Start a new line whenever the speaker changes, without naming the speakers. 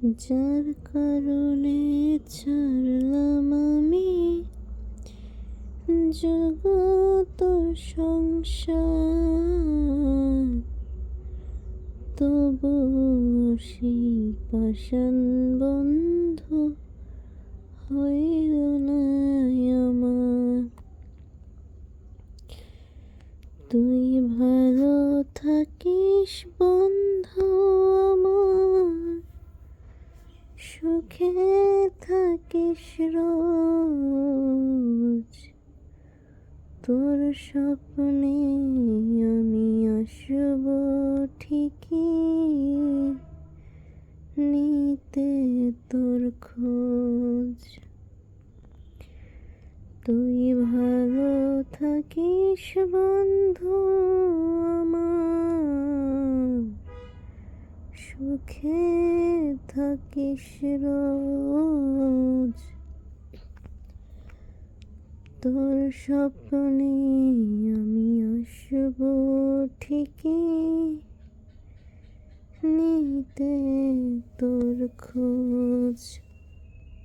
যার কারণে ছাড়লাম আমি জগত সংসার, তবু সেই পাষাণ বন্ধু হইল না আমার। তুই ভালো থাকিস বন্ধু আমার, সুখে থাকিস রোজ। তোর স্বপ্নে আমি আসব ঠিকই, নিতে তোর খোঁজ। তুই ভালো থাকিস বন্ধু আমার, সুখে থাকিস রোজ। তোর স্বপ্নে আমি আসব ঠিকই, নিতে তোর খোঁজ।